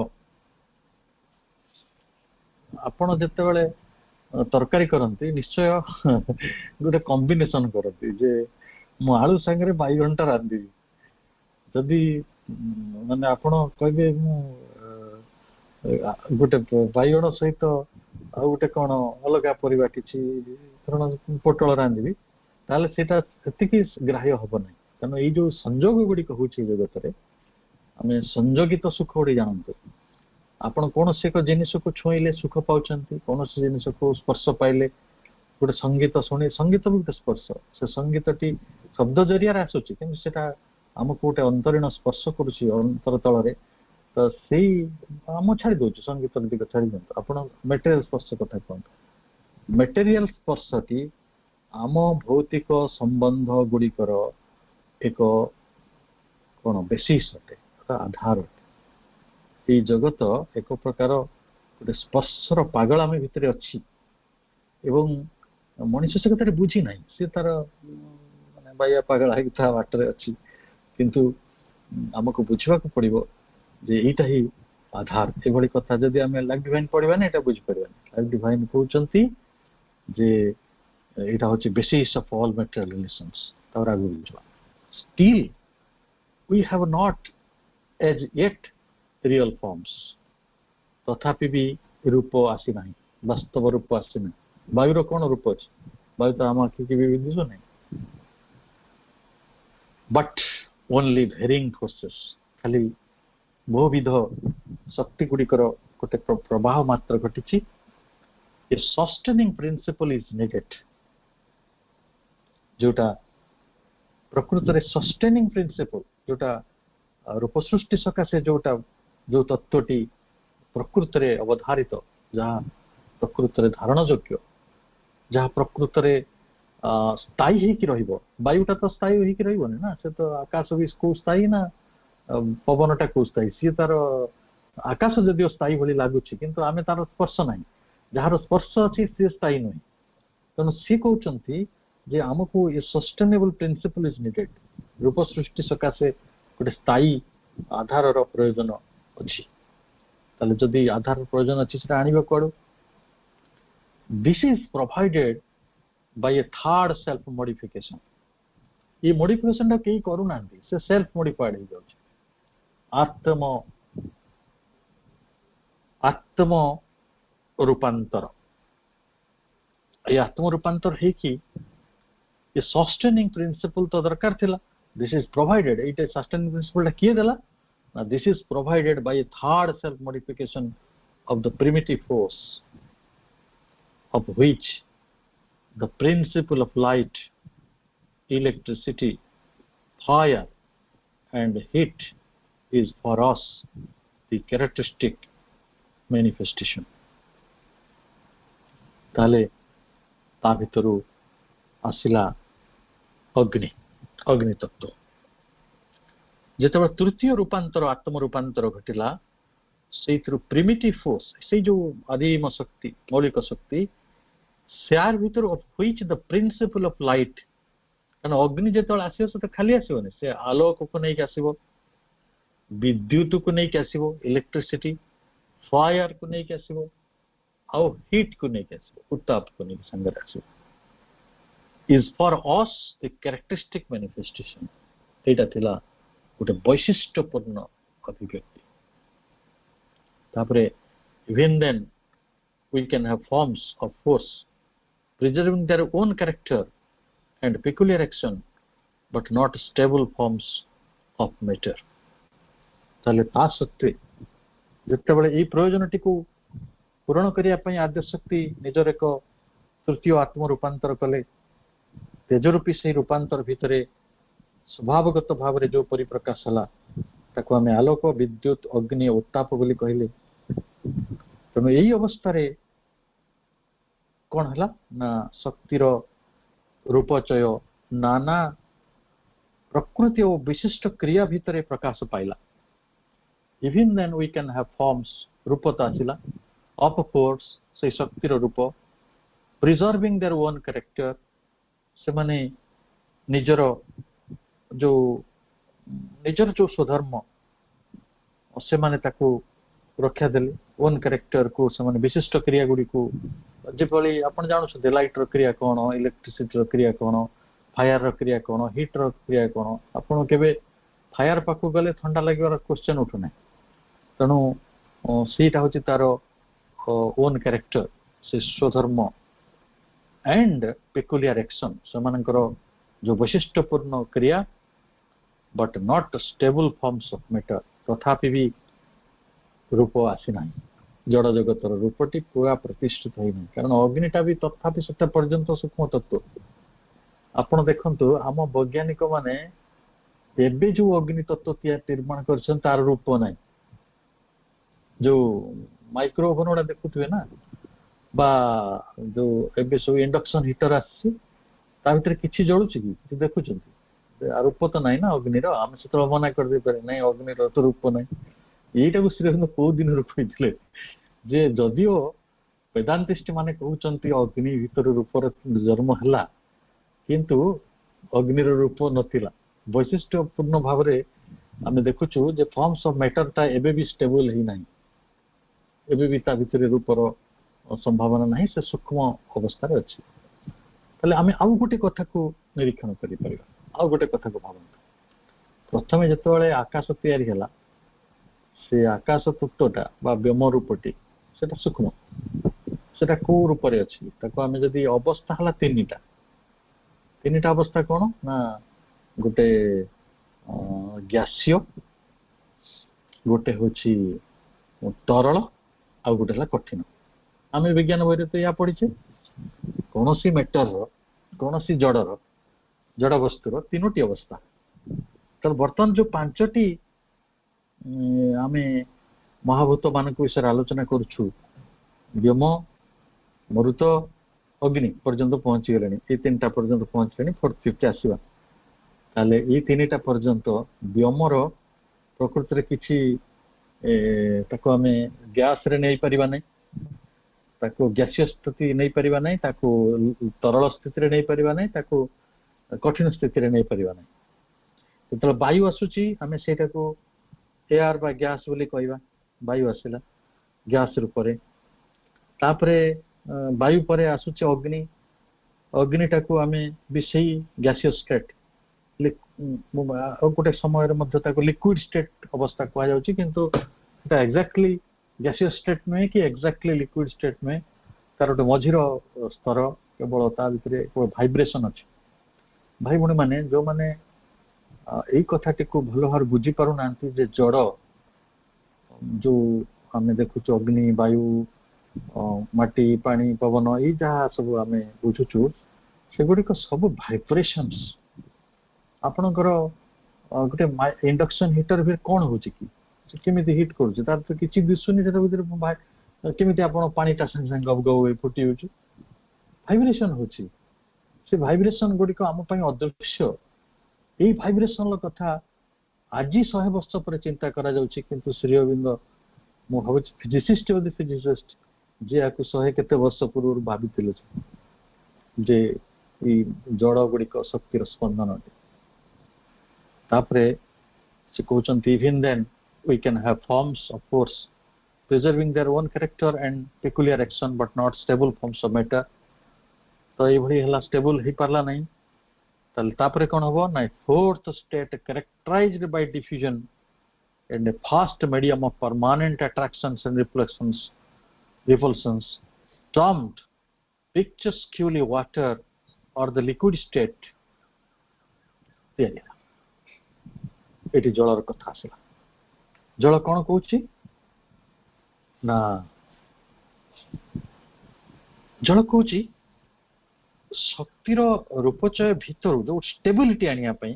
आपण जतेबेले तरकारी करंती निश्चय गोटे कॉम्बिनेशन करंती जे मु आलू संगे बाइगणटा रांधी जदि माने आपण कहबे मु गोटे बाइगण सहित आ गोटे कोन अलगा परिबा किछि कारण पोटल रांधी ताले सेटा सेतिकी ग्राह्य होबो नै कारण ए जो संयोग गुडी कहूछि जगत रे आमे संयोगित सुख उड़ी जानते आपण कौन से एक जिनिस को छुईले सुख पाउचंती कौन से जिनिस को स्पर्श पाइले गोटे संगीत शुणी संगीत भी स्पर्श से संगीतटी शब्द जरिया आसुची कि सेटा आमको गोटे अंतरीण स्पर्श करुची अंतर तल तो से आम छाड़ी दौर संगीत दिग छाड़ी दिखाँ आप मेटेरियल स्पर्श कथा कहते मेटेरियल स्पर्शटी आम भौतिक संबंध गुड़िकर एक कौन बेसिस अटे आधार अटे ये जगत एक प्रकार गोटे स्पर्शर पागल आम भितर अच्छी एवं ମଣିଷ ସେ କଥାରେ ବୁଝି ନାହିଁ, ସେ ତାର ମାନେ ବାଇଆ ପାଗଳ ହେଇକି ତା ବାଟରେ ଅଛି। କିନ୍ତୁ ଆମକୁ ବୁଝିବାକୁ ପଡିବ ଯେ ଏଇଟା ହିଁ ଆଧାର। ଏଭଳି କଥା ଯଦି ଆମେ ଲାଇଫ ଡିଭାଇନ ପଢିବାନି ଏଇଟା ବୁଝିପାରିବାନି। ଲାଇଫ ଡିଭାଇନ କହୁଛନ୍ତି ଯେ ଏଇଟା ହଉଛି basis of all material relations. ତାପରେ ଆଗକୁ ବୁଝିବା। Still we have not as yet real forms. ତଥାପି ବି ରୂପ ଆସିନାହିଁ, ବାସ୍ତବ ରୂପ ଆସିନାହିଁ। ବାୟୁର କଣ ରୂପ ଅଛି? ବାୟୁ ତ ଆମ ଆଖିକି ବି ଦିଶୁ ନାହିଁ। ବଟ୍ ଓନ୍ଲି ଭେରିଂ ଫୋର୍ସେସ୍, ଖାଲି ବହୁବିଧ ଶକ୍ତି ଗୁଡ଼ିକର ଗୋଟେ ପ୍ରବାହ ମାତ୍ର ଘଟିଛି। ଏ ସଷ୍ଟେନିଂ ପ୍ରିନ୍ସିପଲ୍ ଇଜ୍ ନେଡେଡ୍, ଯୋଉଟା ପ୍ରକୃତରେ ସଷ୍ଟେନିଂ ପ୍ରିନ୍ସିପଲ୍, ଯୋଉଟା ରୂପ ସୃଷ୍ଟି ସକାଶେ ଯୋଉ ତତ୍ତ୍ୱଟି ପ୍ରକୃତରେ ଅବଧାରିତ, ଯାହା ପ୍ରକୃତରେ ଧାରଣ ଯୋଗ୍ୟ, ଯାହା ପ୍ରକୃତରେ ସ୍ଥାୟୀ ହେଇକି ରହିବ। ବାୟୁଟା ତ ସ୍ଥାୟୀ ହେଇକି ରହିବନି ନା, ସେ ତ ଆକାଶ ବି କୋଉ ସ୍ଥାୟୀ ନା ପବନଟା କୋଉ ସ୍ଥାୟୀ। ସିଏ ତାର ଆକାଶ ଯଦିଓ ସ୍ଥାୟୀ ଭଳି ଲାଗୁଛି କିନ୍ତୁ ଆମେ ତାର ସ୍ପର୍ଶ ନାହିଁ। ଯାହାର ସ୍ପର୍ଶ ଅଛି ସିଏ ସ୍ଥାୟୀ ନୁହେଁ। ତେଣୁ ସିଏ କହୁଛନ୍ତି ଯେ ଆମକୁ ଏ ସଷ୍ଟେନେବଲ ପ୍ରିନ୍ସିପଲ୍ ଇଜ୍ ନିଡେଡ୍। ରୂପ ସୃଷ୍ଟି ସକାଶେ ଗୋଟେ ସ୍ଥାୟୀ ଆଧାରର ପ୍ରୟୋଜନ ଅଛି। ତାହେଲେ ଯଦି ଆଧାରର ପ୍ରୟୋଜନ ଅଛି ସେଟା ଆଣିବା କୁଆଡୁ? This is provided by a third self modification. ये modification ଟା केही କରୁନାହାନ୍ତି, ସେ self modified ହେଇଯାଉଛି। ଆତ୍ମ ରୂପାନ୍ତର। এই ଆତ୍ମ ରୂପାନ୍ତର ହେଇକି ଏ sustaining principle ତ ଦରକାର ଥିଲା। This is provided, ଏଇଟା sustaining principle ଟା କିଏ ଦେଲା? Now this is provided by a third self modification of the primitive force, of which the principle of light, electricity, fire and heat is for us the characteristic manifestation. ତାହେଲେ ତା ଭିତରୁ ଆସିଲା ଅଗ୍ନି ତତ୍ତ୍ୱ। ଯେତେବେଳେ ତୃତୀୟ ରୂପାନ୍ତର ଆତ୍ମ ରୂପାନ୍ତର ଘଟିଲା, ସେଇଥିରୁ ପ୍ରିମିଟିଭ ଫୋର୍ସ, ସେଇ ଯୋଉ ଆଦିମ ଶକ୍ତି, ମୌଳିକ ଶକ୍ତି, ସେୟାର ଭିତରୁ of which the principle of light, କାରଣ ଅଗ୍ନି ଯେତେବେଳେ ଆସିବ ସେ ତ ଖାଲି ଆସିବନି, ସେ ଆଲୋକକୁ ନେଇକି ଆସିବ, ବିଦ୍ୟୁତକୁ ନେଇକି ଆସିବ, ଇଲେକ୍ଟ୍ରିସିଟି, ଫାୟାରକୁ ନେଇକି ଆସିବ, ଆଉ ହିଟକୁ ନେଇକି ଆସିବ, ଉତ୍ତାପକୁ ନେଇକି ସାଙ୍ଗରେ ଆସିବ। is for us the characteristic manifestation. ଏଇଟା ଥିଲା ଗୋଟେ ବୈଶିଷ୍ଟ୍ୟପୂର୍ଣ୍ଣ ଅଭିବ୍ୟକ୍ତି। ତାପରେ even then we can have forms of force preserving their own character and peculiar action but not stable forms of matter. ତାହେଲେ ତା ସତ୍ତ୍ୱେ ଯେତେବେଳେ ଏହି ପ୍ରୟୋଜନଟିକୁ ପୂରଣ କରିବା ପାଇଁ ଆଦ୍ୟ ଶକ୍ତି ନିଜର ଏକ ତୃତୀୟ ଆତ୍ମ ରୂପାନ୍ତର କଲେ, ତେଜରୂପୀ ସେହି ରୂପାନ୍ତର ଭିତରେ ସ୍ୱଭାବଗତ ଭାବରେ ଯୋଉ ପରିପ୍ରକାଶ ହେଲା ତାକୁ ଆମେ ଆଲୋକ, ବିଦ୍ୟୁତ, ଅଗ୍ନି, ଉତ୍ତାପ ବୋଲି କହିଲେ। ତେଣୁ ଏହି ଅବସ୍ଥାରେ କଣ ହେଲା ନା ଶକ୍ତିର ରୂପଚୟ ନାନା ପ୍ରକୃତି ଓ ବିଶିଷ୍ଟ କ୍ରିୟା ଭିତରେ ପ୍ରକାଶ ପାଇଲା। Even then we can have forms, ରୂପତା ଆସିଲା, of force, ସେଇ ଶକ୍ତିର ରୂପ, preserving their own character, ସେମାନେ ନିଜର ଯୋଉ ସ୍ୱଧର୍ମ ସେମାନେ ତାକୁ ରକ୍ଷା ଦେଲେ। ଓନ୍ କ୍ୟାରେକ୍ଟରକୁ ସେମାନେ ବିଶିଷ୍ଟ କ୍ରିୟା ଗୁଡ଼ିକୁ, ଯେଭଳି ଆପଣ ଜାଣୁଛନ୍ତି ଲାଇଟ୍ର କ୍ରିୟା କ'ଣ, ଇଲେକ୍ଟ୍ରିସିଟିର କ୍ରିୟା କ'ଣ, ଫାୟାରର କ୍ରିୟା କ'ଣ, ହିଟ୍ର କ୍ରିୟା କ'ଣ। ଆପଣ କେବେ ଫାୟାର ପାଖକୁ ଗଲେ ଥଣ୍ଡା ଲାଗିବାର କ୍ୱେଶ୍ଚନ୍ ଉଠୁନାହିଁ। ତେଣୁ ସେଇଟା ହେଉଛି ତାର ଓନ୍ କ୍ୟାରେକ୍ଟର, ସେ ସ୍ୱଧର୍ମ and peculiar action, ସେମାନଙ୍କର ଯୋଉ ବୈଶିଷ୍ଟ୍ୟପୂର୍ଣ୍ଣ କ୍ରିୟା, but not stable forms of matter। ତଥାପି ବି ରୂପ ଆସିନାହିଁ, ଜଡ଼ ଜଗତର ରୂପଟି ପୁରା ପ୍ରତିଷ୍ଠିତ ହୋଇନାହିଁ। କାରଣ ଅଗ୍ନିଟା ବି ତଥାପି ସେଟା ପର୍ଯ୍ୟନ୍ତ ସୂକ୍ଷ୍ମ ତତ୍ତ୍ୱ। ଆପଣ ଦେଖନ୍ତୁ ଆମ ବୈଜ୍ଞାନିକ ମାନେ ଏବେ ଯୋଉ ଅଗ୍ନି ତତ୍ତ୍ୱ ନିର୍ମାଣ କରିଛନ୍ତି ତାର ରୂପ ନାହିଁ। ଯୋଉ ମାଇକ୍ରୋ ଓଭନ ଗୁଡା ଦେଖୁଥିବେ ନା, ବା ଯୋଉ ଏବେ ସବୁ ଇଣ୍ଡକ୍ସନ ହିଟର ଆସିଛି, ତା ଭିତରେ କିଛି ଜଳୁଛି କି? କିଛି ଦେଖୁଛନ୍ତି? ରୂପ ତ ନାହିଁ ନା ଅଗ୍ନିର। ଆମେ ସେତେବେଳେ ମନା କରିଦେଇପାରେ ନାଇଁ ଅଗ୍ନିର ତ ରୂପ ନାହିଁ। ଏଇଟାକୁ ଶ୍ରୀକୃଷ୍ଣ କୋଉ ଦିନରୁ କହିଥିଲେ ଯେ ଯଦିଓ वेदांतिष्ट माने कहउचंती अग्नि भीतर रूपर जन्म हला किंतु अग्निर रूप नथिला वैशिष्ट्यपूर्ण भाव रे आमे देखुछु जे फॉर्म्स ऑफ मैटर ता एबे भी स्टेबल ही नाही एबे भी ता भीतर रूपर संभावना नाही से सूक्ष्म अवस्था रे अछि तले आमे आउ गोटे कथा को निरीक्षण करि परिबा आउ गोटे कथा को भाबंतु प्रथमे जतबेले आकाश तयारी हला से आकाश तत्वटा बा व्योम रूपटी सेटा सूक्ष्म सेटा को रूप रे अछि ताको आमे जदी अवस्था हला तीनटा अवस्था कोन ना गोटे गैसीय गोटे होची तरल आ गोटे हला कठिन आमे विज्ञान बहिरे तो या पढिचे कोनोसी मैटर रो कोनोसी जड़ वस्तुर तीनोटी अवस्था तो बर्तमान जो पांचटी आमे महाभूत मानक विषय आलोचना करूछु व्योम मरुत अग्नि पर्यंत पहुंची गलेनी ए तीनटा पर्यंत पहुंचलेनी फोर्थ फिफ्थ आसीबा ताले ए तीनटा पर्यंत व्योमर प्रकृति रे किछि ताको हमें गैस रे नै परिबा नै ताको गैसियस स्थिति नै परिबा नै ताको तरल स्थिति रे नै परिबा नै ताको कठिन स्थिति रे नै परिबा नै तो वायु आसुची हमें सेटा को एयर बा गैस बोली कहबा वायु आसिला गैस रूप रे तापरे वायु परे आसुची अग्नि अग्निटा को हमें विषयी गैसियस स्टेट गोटे समय मध्य ताको लिक्विड स्टेट अवस्था कहा जाउची किंतु एटा एक्जेक्टली गैसियस स्टेट में कि एक्जेक्टली लिक्विड स्टेट में तार गोटे मझिर स्तर केवल ता भितरे को वाइब्रेशन अछि भाई भणी माने जो माने एई कथाटी को भलो हार बुझी पारु नांती जे जड़ जो हमें देखुछु अग्नि वायु माटी पानी पवन ये जहाँ सब आम बुझुचु सेगुड़िक सब भाइब्रेशंस आपणकर गोटे इंडक्शन हीटर भी कौन हो केमी हिट करुचे तार तो किसी दिशुनी केमी आप पानीटा संगे संगे गब गब फुटी हो भाइब्रेशन होची से भाइब्रेशन गुड़िक आम अदृश्य यही भाइब्रेशन कथा आज 100 वर्ष पर चिंता करा जाउची किंतु श्री अरविंद मु भावुँ फिजिसिस्ट बोली फिजिसिस्ट जे या 100 केते वर्ष पूर्व भाभी जे जड़ गुड़िक शक्तिर स्पंदन तापरे से कहते even then we can have forms of force preserving their own character and peculiar action but not stable forms of matter तो ये भली हला स्टेबल ही पारला नहीं तल तापरे कोन होबो ना fourth state characterized by diffusion in a fast medium of permanent attractions and repulsions termed picturesquely water or the liquid state एटी जलर कथा आसला जल कौन कहूची ना जल कहूची शक्तिर रूपचय भीतर जो स्टेबिलिटी आनिया पई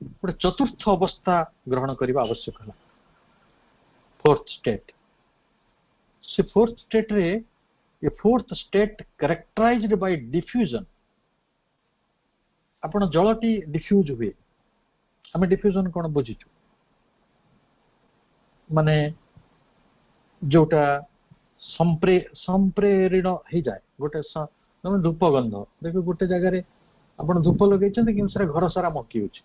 गोटे चतुर्थ अवस्था ग्रहण करने आवश्यक है फोर्थ स्टेट से फोर्थ स्टेट रे ये fourth state characterized by diffusion आपण जलटी डिफ्यूज हुए हमें डिफ्यूजन कौन बुझीचु माने जोटा संप्रेरिण हो जाए गोटे धूप गंध देखो गोटे जगह आपण धूप लगे कि घर सारा मक्की होची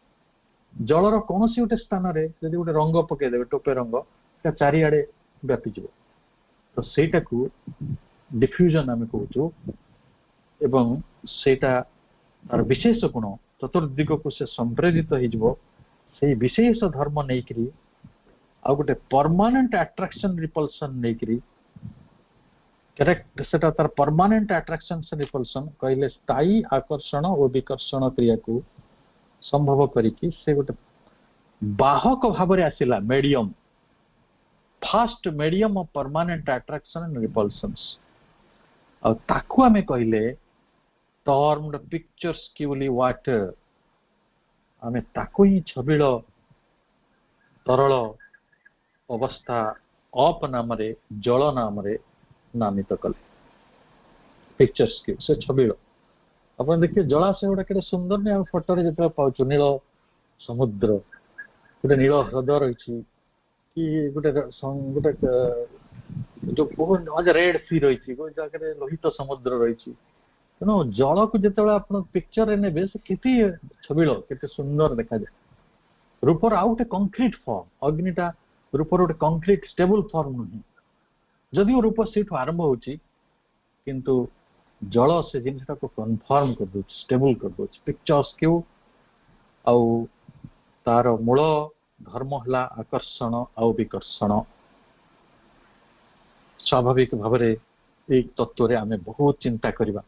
जलर कौन सी गोटे स्थान रे जदि गोटे रंग पकईदे टोपे रंग चारिआडे व्यापीज तो सेटा को डिफ्यूजन आम कहूँ एवं सेटा तार विशेष गुण चतुर्दिग को से संप्रेरित हो विशेष धर्म नहीं आ गोटे परमानेंट अट्रैक्शन रिपल्सन नहीं करेक्ट सेटा तार परमानेंट अट्रैक्शन रिपल्सन कहले स्थायी आकर्षण और विकर्षण क्रिया को संभव करिकी से गोटे बाहक भाव में आसला medium first medium of permanent attraction and repulsions आ ताकू आमे कहले टर्म्ड पिक्चर्सक्यूली वाटर आमे ताकू ही छबिल तरल अवस्था अप नाम रे जल नाम रे नामित कले पिक्चर्सक्यू से छबिल आप देखिए जलाशय गुड़ा के सुंदर नहीं फोटो रे जो पाचु नील समुद्र गोटे नील ह्रद रही कि गोटे गोटे जो बहुत रेड सी रही जगह लोहित समुद्र रही तेणु जल को जिते आप पिक्चर ने केते छबिल केते सुंदर देखा जाए रूपर आउ गोटे कंक्रीट फॉर्म अग्निटा रूपर गोटे कंक्रीट स्टेबल फॉर्म नुहे जदिव रूप से आरंभ होची किंतु जल से जिनटा को कन्फर्म कर दो स्टेबल कर दो पिक्चर्स क्यों आउ तार मूल धर्म है आकर्षण आउ विकर्षण स्वाभाविक भाव में तत्व आम बहुत चिंता करवा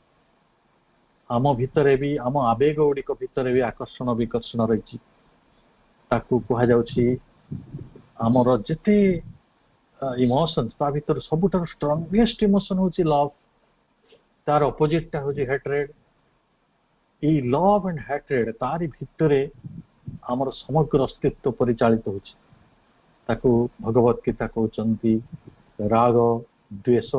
आम भितर भी आम आवेग गुड़िक भितर भी आकर्षण विकर्षण रही कहुच्छी आमर जिते इमोशंस ता भीतर सबुठार स्ट्रंगेस्ट इमोशन हूँ लव तार अपोजिटा हूँ हेट्रेड ये लव एंड हेट्रेड तारी भितर आमर समग्र अस्तित्व परिचालित होता भगवत गीता कहते राग द्वेष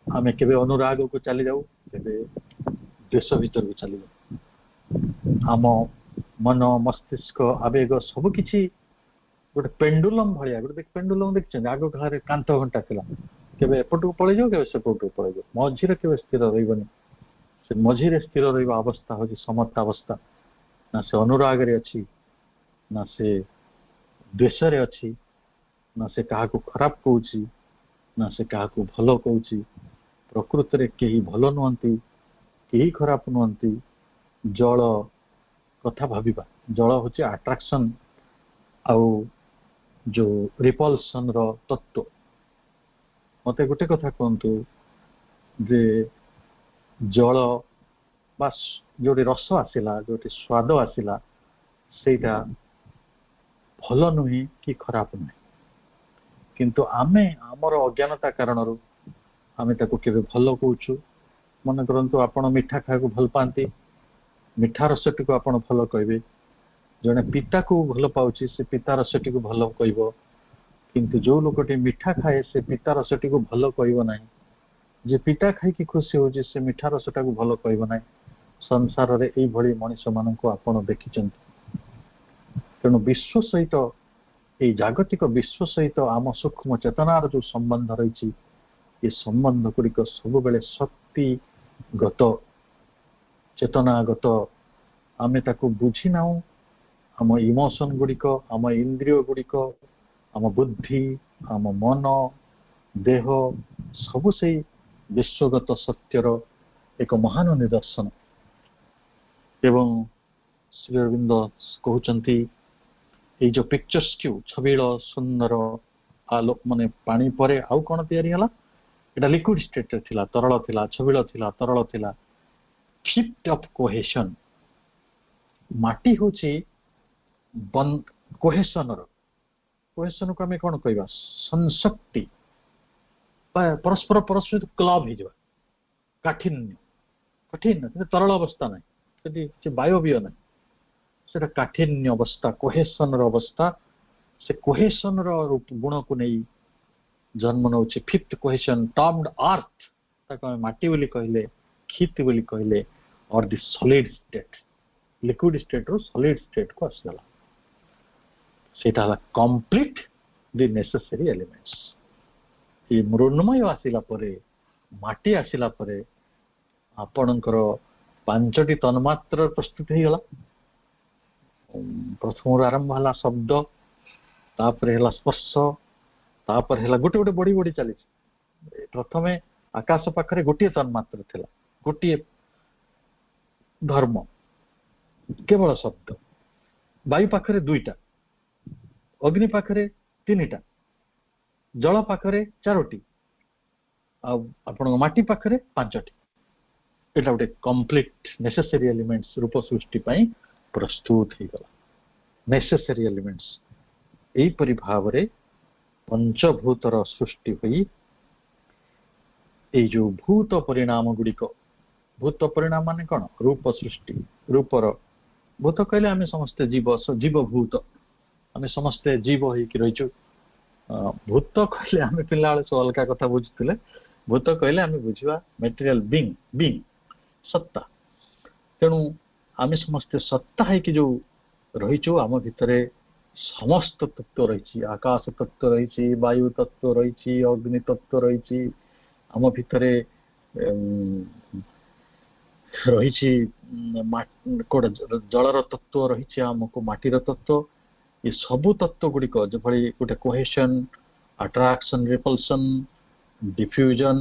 आम के अनुराग को चली जाऊ के द्वेष भीतर को चली जाऊ आम मन मस्तिष्क आवेग सबकि गोटे पेंडुलम भाया गोटे पेंडुलम देखते आग घर कांत घंटा था केवे एपटू पलि जाओ के सेपटू पलि जाओ मझीरे के स्थिर रही से मझीरे स्थिर रहा अवस्था हूँ समता अवस्था ना से अनुराग रे अच्छी ना से द्वेष रे अच्छी ना से क्या खराब कहूँ ना से क्या भल कहूँ प्रकृत रे कहीं भल नुहति कहीं खराब नुहति जल कथा भाविबा जल हूँ अट्राक्शन आउ जो रिपल्सन रो तत्व मते गोटे कथा कहतु जे जल बा जो रस आसला जो स्वाद आसला सेटा भल नुहे कि खराब नुहे किंतु आमे आमर अज्ञानता कारण आमे ताको केबे भल कहूँ मन करंतु आपण मिठा खाया भल पाती मिठा रसटी को आपण भल कहबे जड़े पिता को भल पाउची से पिता रसटी को भल कहब किंतु जो लोकटी मिठा खाए से पिता रसटी को भल कहब ना जे पिता खाई खुशी हो से मिठा रसटा को भल कहब ना संसार रे एई भली मनुष्य मानक आपण देखिचंती तेणु विश्व सहित ये जागतिक विश्व सहित आम सूक्ष्म चेतनार जो संबंध रही ये संबंध गुड़िक सब बेले शक्तिगत चेतनागत आमे ताको बुझी नाऊ आम इमोशन गुड़िक आम इंद्रिय गुड़िक आम बुद्धि आम मन देह सबु से विश्वगत सत्यर एक महान निदर्शन एवं श्री अरविंद कहते ये जो पिक्चर्स क्यों छबिल सुंदर आलोक माने पानी परे आउ कौन तैयारी हला एटा लिक्विड स्टेट थिला तरल थिला छबिल थिला तरल थिला फिफ्थ ऑफ कोहेशन माटी होची बन कोहेशन को आम कौन कह संशक्ति परस्पर परस्पर क्लब हो काठिन्य कठिन तरल अवस्था ना वायव्य ना से काठिन्य अवस्था कोहेशन अवस्था से कोहेशन गुण को नहीं जन्म नौ फिफ्थ कोहेशन टर्म्ड अर्थ ताको माटी बोली कहले खित बोली कहले और the solid state liquid state रो सॉलिड स्टेट को आसगला सेटा कंप्लीट द नेसेसरी एलिमेंट्स ये मृण्मय आसिला परे माटी आसिला परे आपणकर पांचटी तन्मात्र प्रस्तुत हो गला प्रथम आरंभ है शब्द तापर है स्पर्श तापर है गोटे गोटे बढ़ी बढ़ी चली प्रथम आकाश पाखरे गोटे तन्मात्र थिला गोटे धर्म केवल शब्द वायु पाखरे दुईटा अग्नि पाखरे तीनिटा जल पाखरे चारोटी आपण माटी पाखरे पांचटी एटा गोटे कंप्लीट नेसेसरी एलिमेंट्स रूप सृष्टि पाई प्रस्तुत हो गला नेसेसरी एलिमेंट्स यही परि भाव रे पंचभूतर सृष्टि हुई ये जो भूत परिणाम गुड़िक भूत परिणाम माने कौन रूप सृष्टि रूपर भूत कहले आम समस्ते जीव जीव भूत आम समस्ते जीव हो रही भूत कहले आम पिला सब अलग कथा बुझुले भूत कहले आम बुझा मेटेरियल बीइंग बीइंग सत्ता तेणु आम समस्ते सत्ता है कि जो रहीचु आम भितर समस्त तत्व रही आकाश तत्व रही वायु तत्व रही अग्नि तत्व रही आम भितर रही कोड जलर तत्व रही आमको माटीर तत्व ये सबु तत्व गुड़िक जो गोटे कोहेशन अट्राक्शन रिपल्सन डिफ्यूजन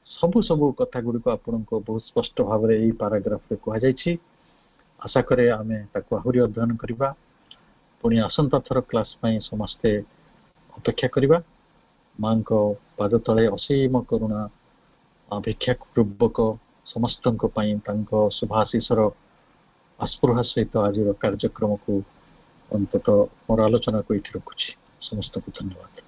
सबु सबु कथा गुड़िक आपण को बहुत स्पष्ट भाव में यही पैराग्राफ रे कह जायछि आशा करे आमे ताको आहुरी अध्ययन करिबा पुणी आसंता थर क्लास पई समस्ते अपेक्षा करिबा मां को पाद तले असीम करुणा अपेक्षा पूर्वक समस्तଙ୍କ ପାଇଁ ତାଙ୍କ शुभाशीषर आस्पृहा सहित आज कार्यक्रम को अंततः मोर आलोचना को ये रखुच्छी समस्त को धन्यवाद।